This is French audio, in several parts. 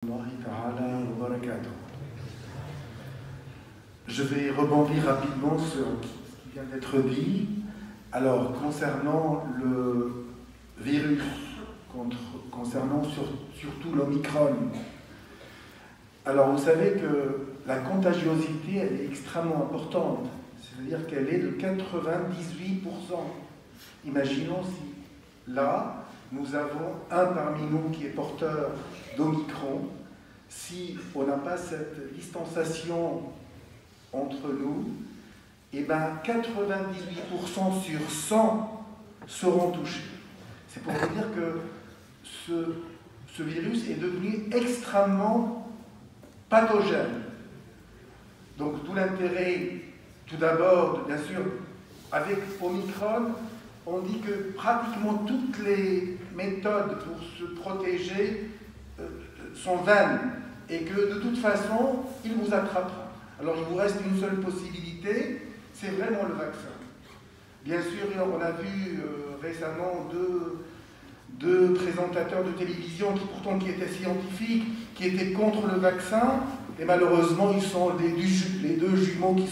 Je vais rebondir rapidement sur ce qui vient d'être dit. Alors, concernant le virus, concernant surtout l'Omicron, alors vous savez que la contagiosité, elle est extrêmement importante, c'est-à-dire qu'elle est de 98%. Imaginons si là, nous avons un parmi nous qui est porteur d'Omicron, si on n'a pas cette distanciation entre nous, et bien 98% sur 100 seront touchés. C'est pour vous dire que ce virus est devenu extrêmement pathogène. Donc tout l'intérêt, tout d'abord, bien sûr, avec Omicron, on dit que pratiquement toutes les méthodes pour se protéger sont vaines et que de toute façon, il vous attrapera. Alors il vous reste une seule possibilité, c'est vraiment le vaccin. Bien sûr, on a vu récemment deux présentateurs de télévision qui étaient scientifiques, qui étaient contre le vaccin, et malheureusement, ils sont les deux jumeaux qui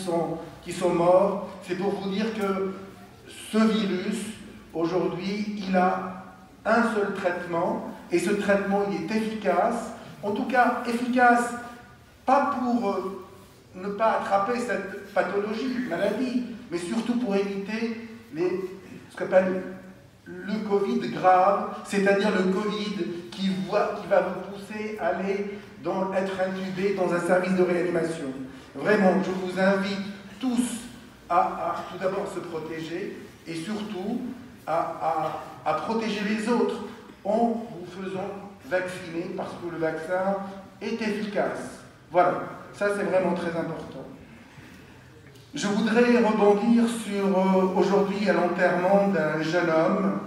sont morts. C'est pour vous dire que ce virus, aujourd'hui, il a un seul traitement, et ce traitement, il est efficace. En tout cas, efficace, pas pour ne pas attraper cette pathologie, cette maladie, mais surtout pour éviter ce qu'on appelle le Covid grave, c'est-à-dire le Covid qui va vous pousser à être intubé dans un service de réanimation. Vraiment, je vous invite tous à tout d'abord se protéger et surtout à protéger les autres en vous faisant vacciner parce que le vaccin est efficace. Voilà, ça c'est vraiment très important. Je voudrais rebondir sur aujourd'hui à l'enterrement d'un jeune homme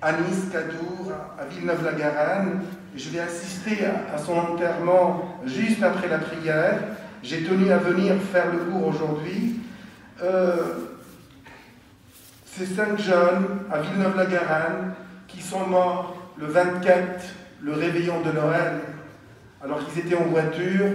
à Nice, Cadour, à Villeneuve-la-Garenne. Je vais assister à son enterrement juste après la prière. J'ai tenu à venir faire le cours aujourd'hui. Ces 5 jeunes à Villeneuve-la-Garenne qui sont morts le 24, le réveillon de Noël, alors qu'ils étaient en voiture,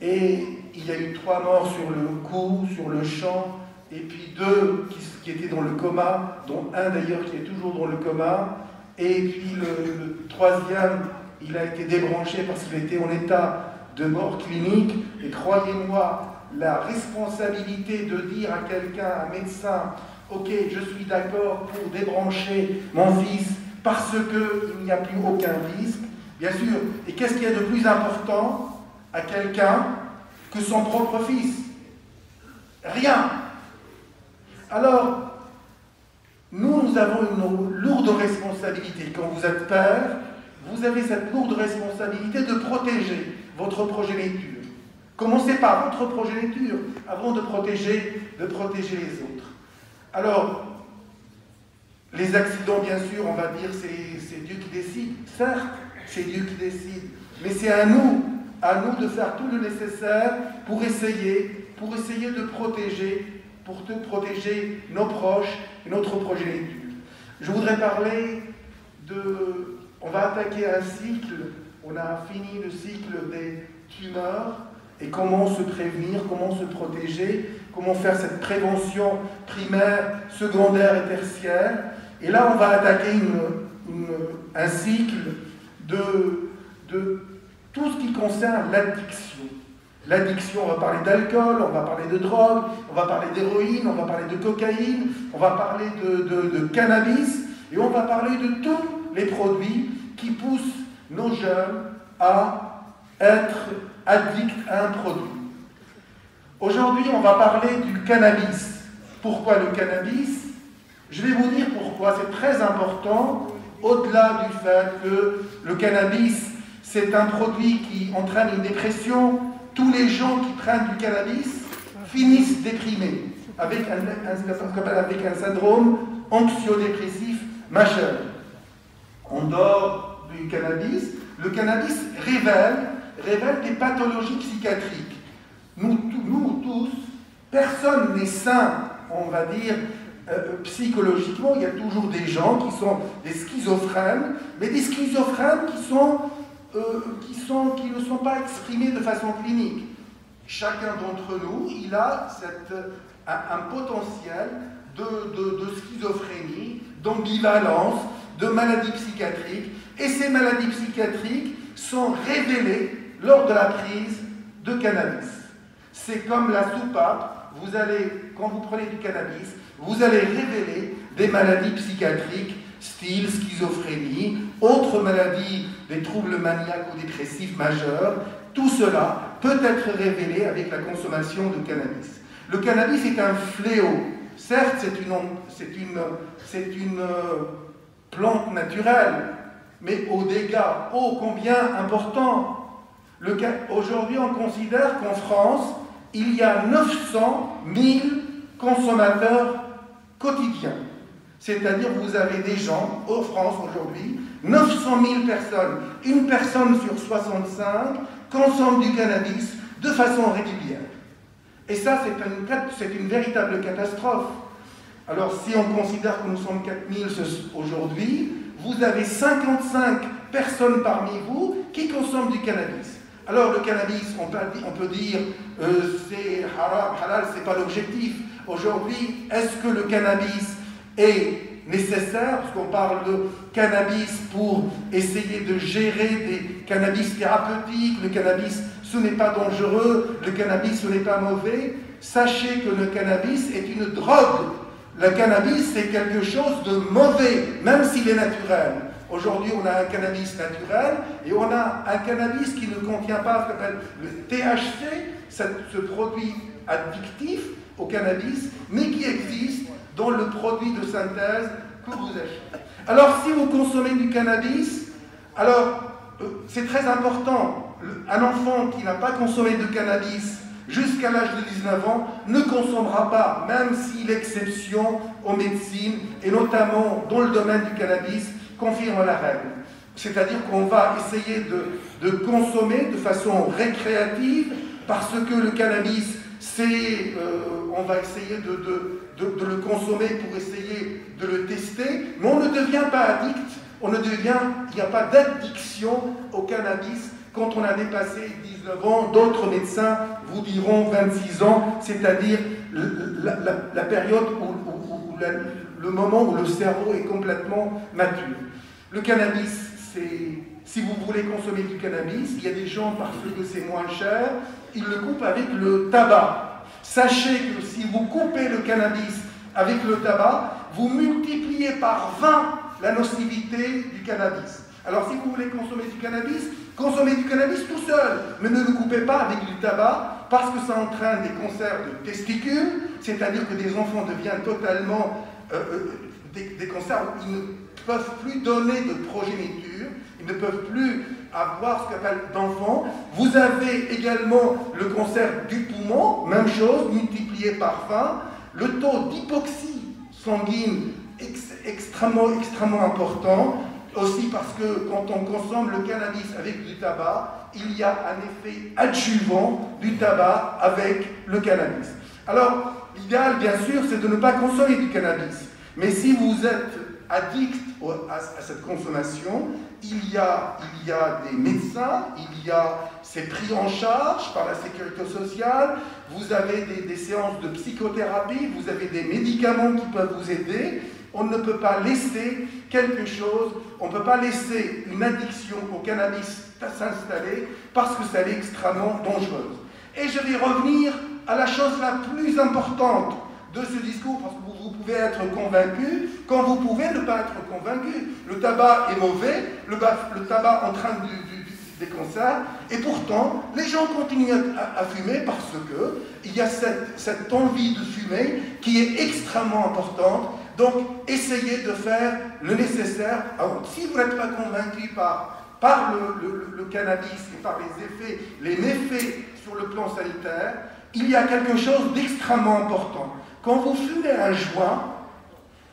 et il y a eu 3 morts sur le coup, sur le champ, et puis 2 qui étaient dans le coma, dont un d'ailleurs qui est toujours dans le coma, et puis le 3e, il a été débranché parce qu'il était en état de mort clinique, et croyez-moi, la responsabilité de dire à quelqu'un, un médecin, ok, je suis d'accord pour débrancher mon fils parce qu'il n'y a plus aucun risque, bien sûr, et qu'est-ce qu'il y a de plus important à quelqu'un que son propre fils? Rien. Alors, nous avons une lourde responsabilité. Quand vous êtes père, vous avez cette lourde responsabilité de protéger votre progéniture. Commencez par votre progéniture avant de protéger les autres. Alors, les accidents, bien sûr, on va dire c'est Dieu qui décide. Certes, c'est Dieu qui décide. Mais c'est à nous de faire tout le nécessaire pour essayer de protéger nos proches et notre progéniture. Je voudrais parler on va attaquer un cycle, on a fini le cycle des tumeurs, et comment se prévenir, comment se protéger, comment faire cette prévention primaire, secondaire et tertiaire. Et là, on va attaquer un cycle de tout ce qui concerne l'addiction. L'addiction, on va parler d'alcool, on va parler de drogue, on va parler d'héroïne, on va parler de cocaïne, on va parler de cannabis, et on va parler de tous les produits qui poussent nos jeunes à être addicts à un produit. Aujourd'hui, on va parler du cannabis. Pourquoi le cannabis? Je vais vous dire pourquoi. C'est très important, au-delà du fait que le cannabis, c'est un produit qui entraîne une dépression. Tous les gens qui prennent du cannabis finissent déprimés, avec un syndrome anxio-dépressif majeur. En dehors du cannabis, le cannabis révèle des pathologies psychiatriques. Nous tous, personne n'est sain, on va dire, psychologiquement. Il y a toujours des gens qui sont des schizophrènes, mais des schizophrènes qui sont qui ne sont pas exprimées de façon clinique. Chacun d'entre nous, il a un potentiel de schizophrénie, d'ambivalence, de maladies psychiatriques, et ces maladies psychiatriques sont révélées lors de la prise de cannabis. C'est comme la soupape, quand vous prenez du cannabis, vous allez révéler des maladies psychiatriques, style schizophrénie, autres maladies, des troubles maniaques ou dépressifs majeurs. Tout cela peut être révélé avec la consommation de cannabis. Le cannabis est un fléau. Certes, c'est une plante naturelle, mais aux dégâts ô combien importants. Aujourd'hui, on considère qu'en France, il y a 900 000 consommateurs quotidiens. C'est-à-dire que vous avez des gens, en France aujourd'hui, 900 000 personnes, une personne sur 65 consomme du cannabis de façon régulière. Et ça, c'est une véritable catastrophe. Alors, si on considère que nous sommes 4000 aujourd'hui, vous avez 55 personnes parmi vous qui consomment du cannabis. Alors, le cannabis, on peut dire c'est haram, halal, c'est pas l'objectif. Aujourd'hui, est-ce que le cannabis est nécessaire? Parce qu'on parle de cannabis pour essayer de gérer des cannabis thérapeutiques. Le cannabis, ce n'est pas dangereux. Le cannabis, ce n'est pas mauvais. Sachez que le cannabis est une drogue. Le cannabis, c'est quelque chose de mauvais, même s'il est naturel. Aujourd'hui, on a un cannabis naturel et on a un cannabis qui ne contient pas ce qu'on appelle le THC, ce produit addictif au cannabis, mais qui existe dans le produit de synthèse que vous achetez. Alors, si vous consommez du cannabis, alors c'est très important. Un enfant qui n'a pas consommé de cannabis jusqu'à l'âge de 19 ans ne consommera pas, même si l'exception en médecine, et notamment dans le domaine du cannabis, confirme la règle. C'est-à-dire qu'on va essayer de consommer de façon récréative, parce que le cannabis, on va essayer de le consommer pour essayer de le tester, mais on ne devient pas addict, il n'y a pas d'addiction au cannabis quand on a dépassé 19 ans. D'autres médecins vous diront 26 ans, c'est-à-dire la période où le moment où le cerveau est complètement mature. Le cannabis, si vous voulez consommer du cannabis, il y a des gens, parce que c'est moins cher, ils le coupent avec le tabac. Sachez que si vous coupez le cannabis avec le tabac, vous multipliez par 20 la nocivité du cannabis. Alors si vous voulez consommer du cannabis, consommez du cannabis tout seul, mais ne le coupez pas avec du tabac, parce que ça entraîne des cancers de testicules, c'est-à-dire que des enfants deviennent totalement des cancers où ils ne peuvent plus donner de progéniture, ils ne peuvent plus avoir ce qu'on appelle d'enfants. Vous avez également le cancer du poumon, même chose, multiplié par 20. Le taux d'hypoxie sanguine extrêmement important, aussi parce que quand on consomme le cannabis avec du tabac, il y a un effet adjuvant du tabac avec le cannabis. Alors, l'idéal, bien sûr, c'est de ne pas consommer du cannabis. Mais si vous êtes addict à cette consommation, il y a des médecins, c'est pris en charge par la sécurité sociale, vous avez des séances de psychothérapie, vous avez des médicaments qui peuvent vous aider. On ne peut pas laisser quelque chose, on ne peut pas laisser une addiction au cannabis s'installer parce que ça est extrêmement dangereuse. Et je vais revenir à la chose la plus importante de ce discours, parce que vous pouvez être convaincu, quand vous pouvez ne pas être convaincu. Le tabac est mauvais, le tabac entraîne des cancers, et pourtant, les gens continuent à fumer parce qu'il y a cette envie de fumer qui est extrêmement importante. Donc, essayez de faire le nécessaire. Alors, si vous n'êtes pas convaincu par le cannabis et par les méfaits sur le plan sanitaire, il y a quelque chose d'extrêmement important. Quand vous fumez un joint,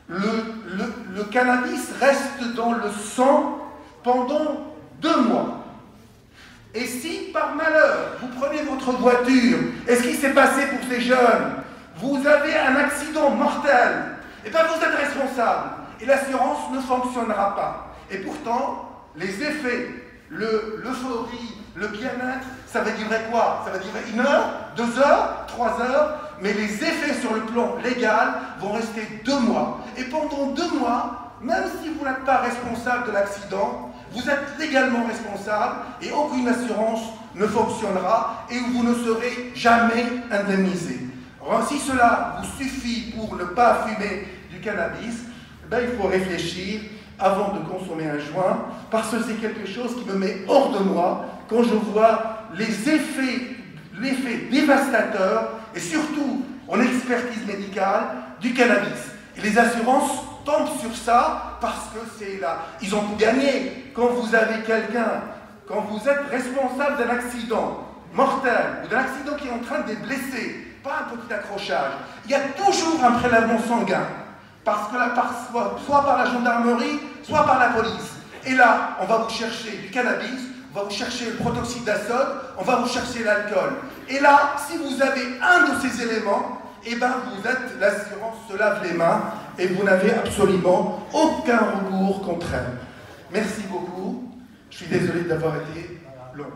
le cannabis reste dans le sang pendant 2 mois. Et si, par malheur, vous prenez votre voiture, et ce qui s'est passé pour ces jeunes, vous avez un accident mortel, et bien vous êtes responsable, et l'assurance ne fonctionnera pas. Et pourtant, les effets, l'euphorie, le bien-être, ça va durer quoi? Ça va durer 1 heure, 2 heures, 3 heures, mais les effets sur le plan légal vont rester 2 mois. Et pendant 2 mois, même si vous n'êtes pas responsable de l'accident, vous êtes légalement responsable et aucune assurance ne fonctionnera et vous ne serez jamais indemnisé. Alors, si cela vous suffit pour ne pas fumer du cannabis, il faut réfléchir avant de consommer un joint, parce que c'est quelque chose qui me met hors de moi quand je vois l'effet dévastateur et surtout en expertise médicale du cannabis. Et les assurances tombent sur ça parce que c'est là. Ils ont tout gagné. Quand vous avez quelqu'un, quand vous êtes responsable d'un accident mortel ou d'un accident qui est en train de les blesser, pas un petit accrochage, il y a toujours un prélèvement sanguin. Parce que soit par la gendarmerie, soit par la police. Et là, on va vous chercher du cannabis, on va vous chercher le protoxyde d'azote, on va vous chercher l'alcool. Et là, si vous avez un de ces éléments, l'assurance se lave les mains et vous n'avez absolument aucun recours contre elle. Merci beaucoup. Je suis désolé d'avoir été long.